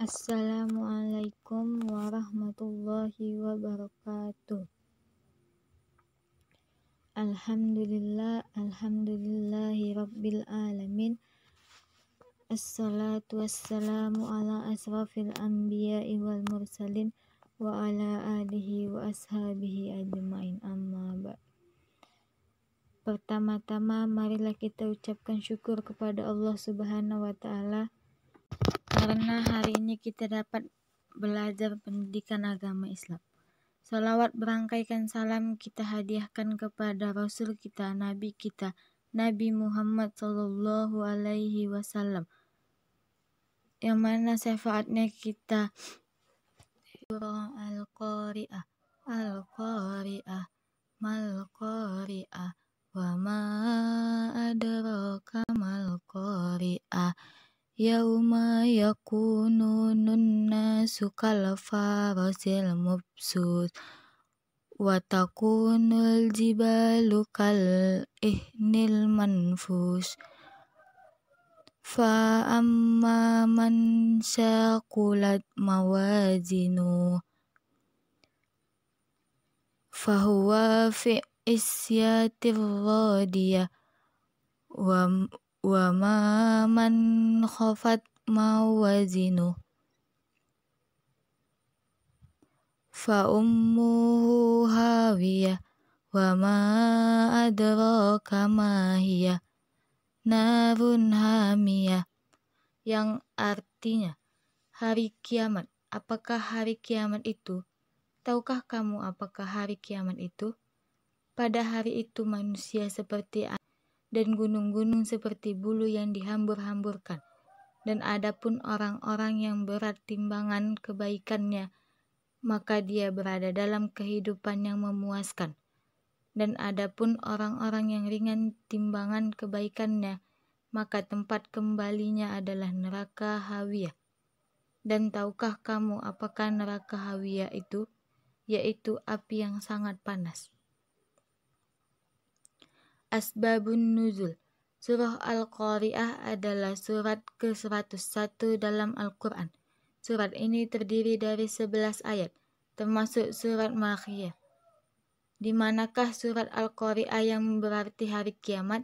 Assalamualaikum warahmatullahi wabarakatuh. Alhamdulillahi rabbil alamin. Assalatu wassalamu ala asrafil anbiya'i wal mursalin wa ala alihi wa ashabihi ajma'in, amma ba'd. Pertama-tama marilah kita ucapkan syukur kepada Allah Subhanahu wa ta'ala karena hari ini kita dapat belajar pendidikan agama Islam. Salawat berangkaikan salam kita hadiahkan kepada Rasul kita, Nabi kita, Nabi Muhammad Sallallahu Alaihi Wasallam, yang mana syafaatnya kita surah Al-Qari'ah, Al-Qari'ah, Mal-Qari'ah, wa ma adraka mal-Qari'ah, yauma yakunun nasu kal farasil mabsus wa takunul jibalu kal ihnil manfus fa amma man syaqulat mawazinu fahuwa fi isyatir radiyah wa ma man khafat mawazinu fa ummuhu hawiyah wa ma adraka ma hiya narun hamiyah, yang artinya hari kiamat. Apakah hari kiamat itu? Tahukah kamu apakah hari kiamat itu? Pada hari itu manusia seperti dan gunung-gunung seperti bulu yang dihambur-hamburkan. Dan adapun orang-orang yang berat timbangan kebaikannya, maka dia berada dalam kehidupan yang memuaskan. Dan adapun orang-orang yang ringan timbangan kebaikannya, maka tempat kembalinya adalah neraka hawiyah. Dan tahukah kamu apakah neraka hawiyah itu? Yaitu api yang sangat panas. Asbabun Nuzul. Surah Al-Qari'ah adalah surat ke-101 dalam Al-Quran. Surat ini terdiri dari 11 ayat, termasuk surat Makkiyah. Di manakah surat Al-Qari'ah yang berarti hari kiamat?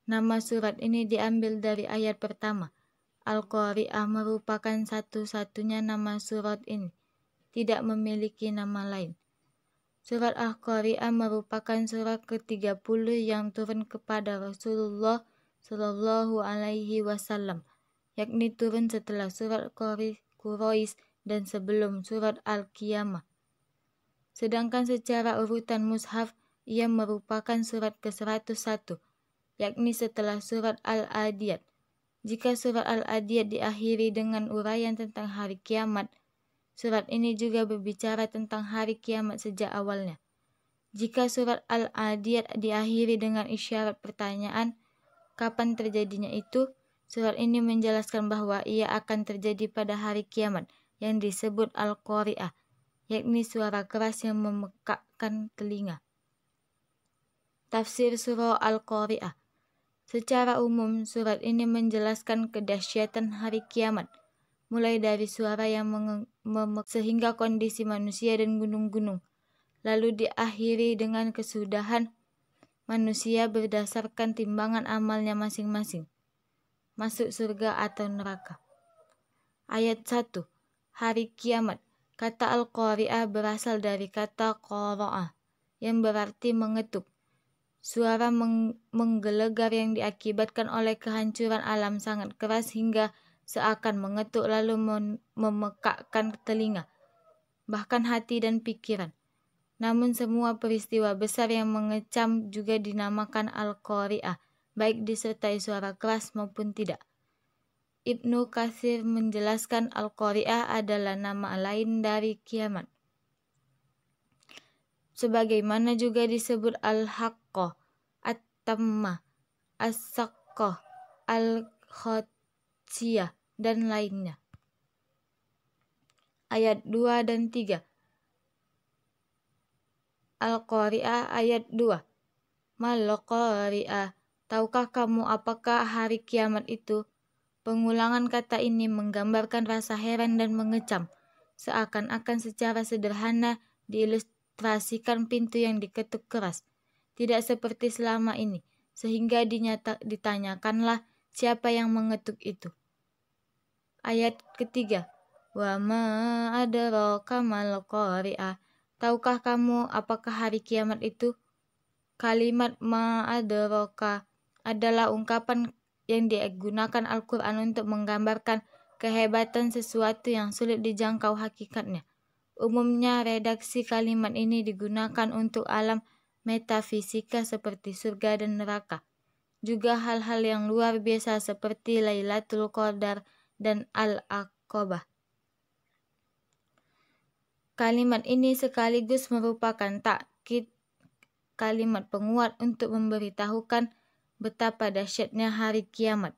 Nama surat ini diambil dari ayat pertama. Al-Qari'ah merupakan satu-satunya nama surat ini, tidak memiliki nama lain. Surat Al-Qari'ah merupakan surat ke-30 yang turun kepada Rasulullah Sallallahu Alaihi Wasallam, yakni turun setelah surat Quraisy dan sebelum surat Al-Qiyamah. Sedangkan secara urutan mushaf, ia merupakan surat ke-101, yakni setelah surat Al-Adiyat. Jika surat Al-Adiyat diakhiri dengan uraian tentang hari kiamat, surat ini juga berbicara tentang hari kiamat sejak awalnya. Jika surat Al-Adiyat diakhiri dengan isyarat pertanyaan, kapan terjadinya itu? Surat ini menjelaskan bahwa ia akan terjadi pada hari kiamat yang disebut Al-Qari'ah, yakni suara keras yang memekakkan telinga. Tafsir surah Al-Qari'ah. Secara umum, surat ini menjelaskan kedahsyatan hari kiamat, mulai dari suara yang sehingga kondisi manusia dan gunung-gunung, lalu diakhiri dengan kesudahan manusia berdasarkan timbangan amalnya masing-masing, masuk surga atau neraka. Ayat 1. Hari kiamat. Kata Al-Qari'ah berasal dari kata qara'a, yang berarti mengetuk. Suara menggelegar yang diakibatkan oleh kehancuran alam sangat keras hingga seakan mengetuk lalu memekakkan telinga, bahkan hati dan pikiran. Namun semua peristiwa besar yang mengecam juga dinamakan Al-Qari'ah, baik disertai suara keras maupun tidak. Ibnu Katsir menjelaskan Al-Qari'ah adalah nama lain dari kiamat. Sebagaimana juga disebut Al-Haqqah, At-Tammah, As-Saqqah, Al-Khatsiyah, dan lainnya. Ayat 2 dan 3. Al-Qari'ah ayat 2. Mal-Qari'ah. Tahukah kamu apakah hari kiamat itu? Pengulangan kata ini menggambarkan rasa heran dan mengecam, seakan-akan secara sederhana diilustrasikan pintu yang diketuk keras. Tidak seperti selama ini, sehingga ditanyakanlah siapa yang mengetuk itu. Ayat ketiga. Wa ma adraka mal qari'ah. Tahukah kamu apakah hari kiamat itu? Kalimat ma adraka adalah ungkapan yang digunakan Al-Quran untuk menggambarkan kehebatan sesuatu yang sulit dijangkau hakikatnya. Umumnya redaksi kalimat ini digunakan untuk alam metafisika seperti surga dan neraka. Juga hal-hal yang luar biasa seperti Lailatul Qadar dan Al-Aqabah. Kalimat ini sekaligus merupakan takkid, kalimat penguat untuk memberitahukan betapa dahsyatnya hari kiamat.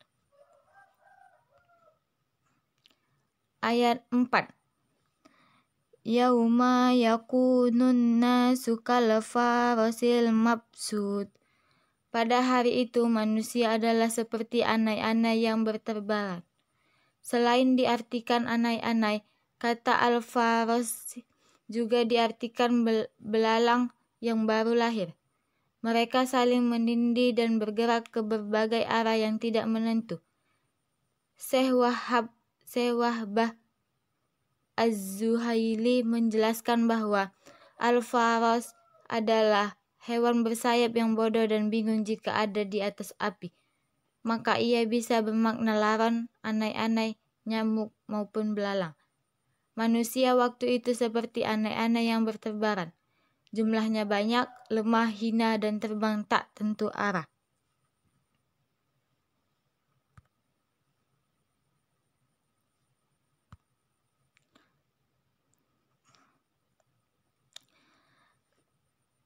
Ayat 4. Yauma yakunun nasu kal farasil mabsud. Pada hari itu manusia adalah seperti anai-anai yang berterbangan. Selain diartikan anai-anai, kata al-faras juga diartikan belalang yang baru lahir. Mereka saling menindih dan bergerak ke berbagai arah yang tidak menentu. Syekh Wahbah Az-Zuhaili menjelaskan bahwa al-faras adalah hewan bersayap yang bodoh dan bingung jika ada di atas api. Maka ia bisa bermakna laron, anai-anai, nyamuk maupun belalang. Manusia waktu itu seperti anai-anai yang berterbaran. Jumlahnya banyak, lemah, hina, dan terbang tak tentu arah.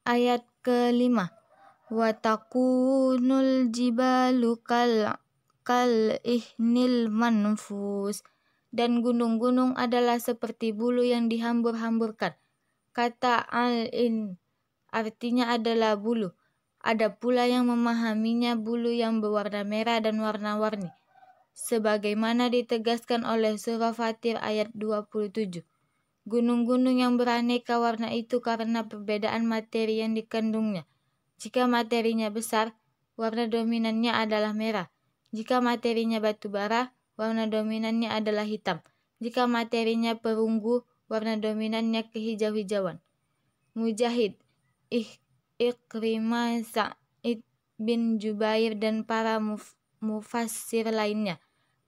Ayat ke-5. Wa takunul jibalu kal ihnil manfus. Dan gunung-gunung adalah seperti bulu yang dihambur-hamburkan. Kata al-in artinya adalah bulu. Ada pula yang memahaminya bulu yang berwarna merah dan warna-warni. Sebagaimana ditegaskan oleh surah Fatir ayat 27. Gunung-gunung yang beraneka warna itu karena perbedaan materi yang dikandungnya. Jika materinya besar, warna dominannya adalah merah. Jika materinya batu bara, warna dominannya adalah hitam. Jika materinya perunggu, warna dominannya kehijau-hijauan. Mujahid, Ikrimah, Sa'id bin Jubair dan para mufassir lainnya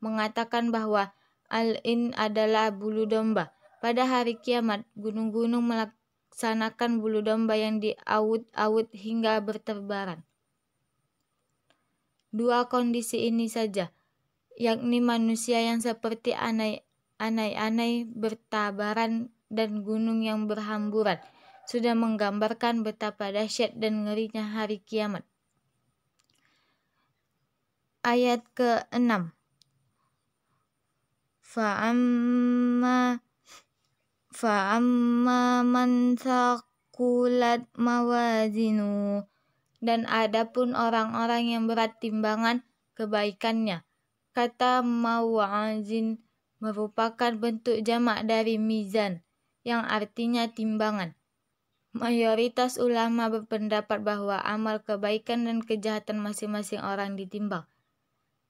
mengatakan bahwa al-in adalah bulu domba. Pada hari kiamat, gunung-gunung melaksanakan bulu domba yang diawut-awut hingga berterbaran. Dua kondisi ini saja, yakni manusia yang seperti anai-anai bertabaran dan gunung yang berhamburan, sudah menggambarkan betapa dahsyat dan ngerinya hari kiamat. Ayat ke-6. Fa'amma man thaqulat mawazinu. Dan adapun orang-orang yang berat timbangan kebaikannya. Kata mawazin merupakan bentuk jamak dari mizan, yang artinya timbangan. Mayoritas ulama berpendapat bahwa amal kebaikan dan kejahatan masing-masing orang ditimbang.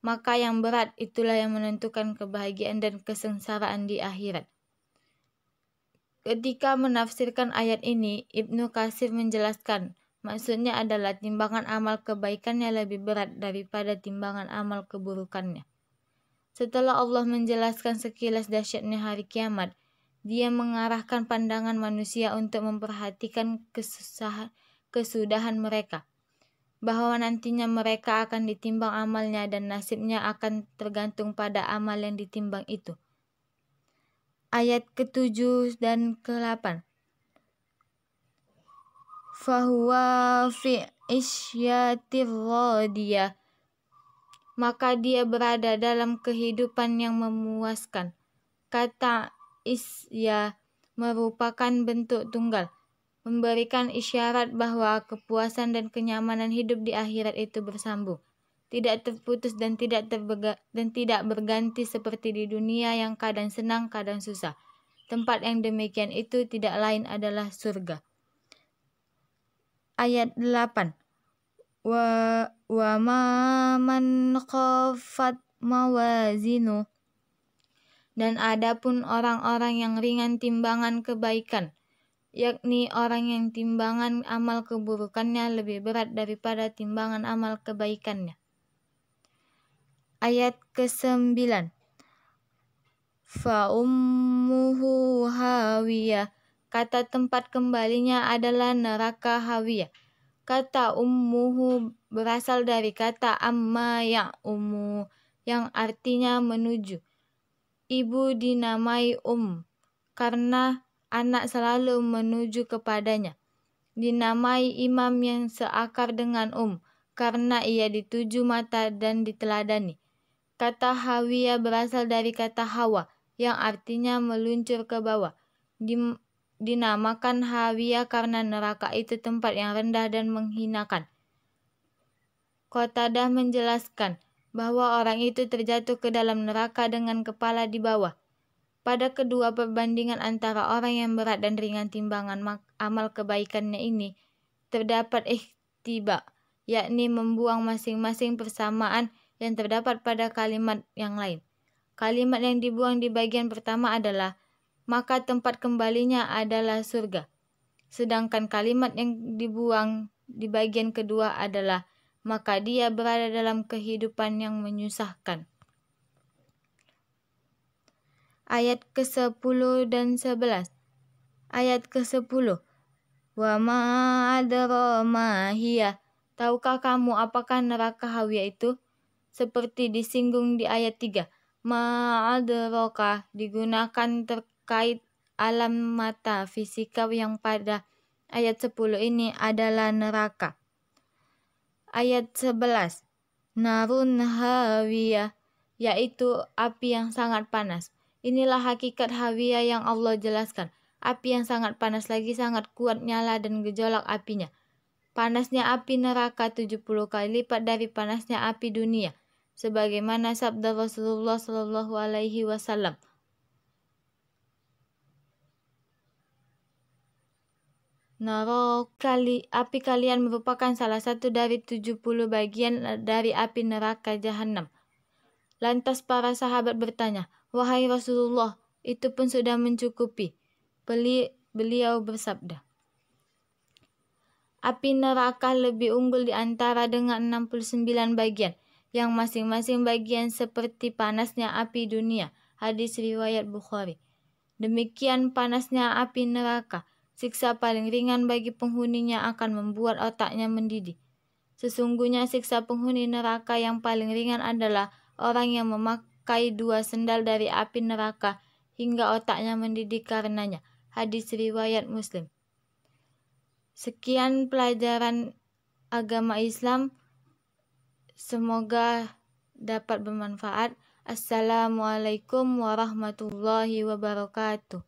Maka yang berat itulah yang menentukan kebahagiaan dan kesengsaraan di akhirat. Ketika menafsirkan ayat ini, Ibnu Katsir menjelaskan, maksudnya adalah timbangan amal kebaikannya lebih berat daripada timbangan amal keburukannya. Setelah Allah menjelaskan sekilas dahsyatnya hari kiamat, Dia mengarahkan pandangan manusia untuk memperhatikan kesudahan mereka, bahwa nantinya mereka akan ditimbang amalnya dan nasibnya akan tergantung pada amal yang ditimbang itu. Ayat ke-7 dan ke-8. Fahuwa fi isyatir radiyah. Maka dia berada dalam kehidupan yang memuaskan. Kata isya merupakan bentuk tunggal, memberikan isyarat bahwa kepuasan dan kenyamanan hidup di akhirat itu bersambung. tidak terputus dan tidak berganti seperti di dunia yang kadang senang, kadang susah. Tempat yang demikian itu tidak lain adalah surga. Ayat 8. Wa ma man khafat mawazinu. Dan adapun orang-orang yang ringan timbangan kebaikan, yakni orang yang timbangan amal keburukannya lebih berat daripada timbangan amal kebaikannya. Ayat ke-9. Fa ummuhu hawiyah. Kata tempat kembalinya adalah neraka hawiyah. Kata ummuhu berasal dari kata amma ya'ummu yang artinya menuju. Ibu dinamai karena anak selalu menuju kepadanya. Dinamai imam yang seakar dengan karena ia dituju mata dan diteladani. Kata hawiyah berasal dari kata hawa yang artinya meluncur ke bawah. Dinamakan hawiyah karena neraka itu tempat yang rendah dan menghinakan. Qatadah menjelaskan bahwa orang itu terjatuh ke dalam neraka dengan kepala di bawah. Pada kedua perbandingan antara orang yang berat dan ringan timbangan amal kebaikannya ini, terdapat ihtiba, yakni membuang masing-masing persamaan yang terdapat pada kalimat yang lain. Kalimat yang dibuang di bagian pertama adalah, maka tempat kembalinya adalah surga. Sedangkan kalimat yang dibuang di bagian kedua adalah, maka dia berada dalam kehidupan yang menyusahkan. Ayat ke-10 dan 11. Ayat ke-10. Wa ma adra ma hiya. Tahukah kamu apakah neraka hawiyah itu? Seperti disinggung di ayat 3. Ma adraka digunakan terkait alam mata fisika yang pada ayat 10 ini adalah neraka. Ayat 11. Narun hawiyah, yaitu api yang sangat panas. Inilah hakikat hawiyah yang Allah jelaskan. Api yang sangat panas lagi sangat kuat nyala dan gejolak apinya. Panasnya api neraka 70 kali lipat dari panasnya api dunia. Sebagaimana sabda Rasulullah SAW. Api kalian merupakan salah satu dari 70 bagian dari api neraka Jahannam. Lantas para sahabat bertanya, wahai Rasulullah, itu pun sudah mencukupi. Beliau bersabda, api neraka lebih unggul di antara dengan 69 bagian, yang masing-masing bagian seperti panasnya api dunia. Hadis riwayat Bukhari. Demikian panasnya api neraka. Siksa paling ringan bagi penghuninya akan membuat otaknya mendidih. Sesungguhnya siksa penghuni neraka yang paling ringan adalah orang yang memakai 2 sendal dari api neraka hingga otaknya mendidih karenanya. Hadis riwayat Muslim. Sekian pelajaran agama Islam. Semoga dapat bermanfaat. Assalamualaikum warahmatullahi wabarakatuh.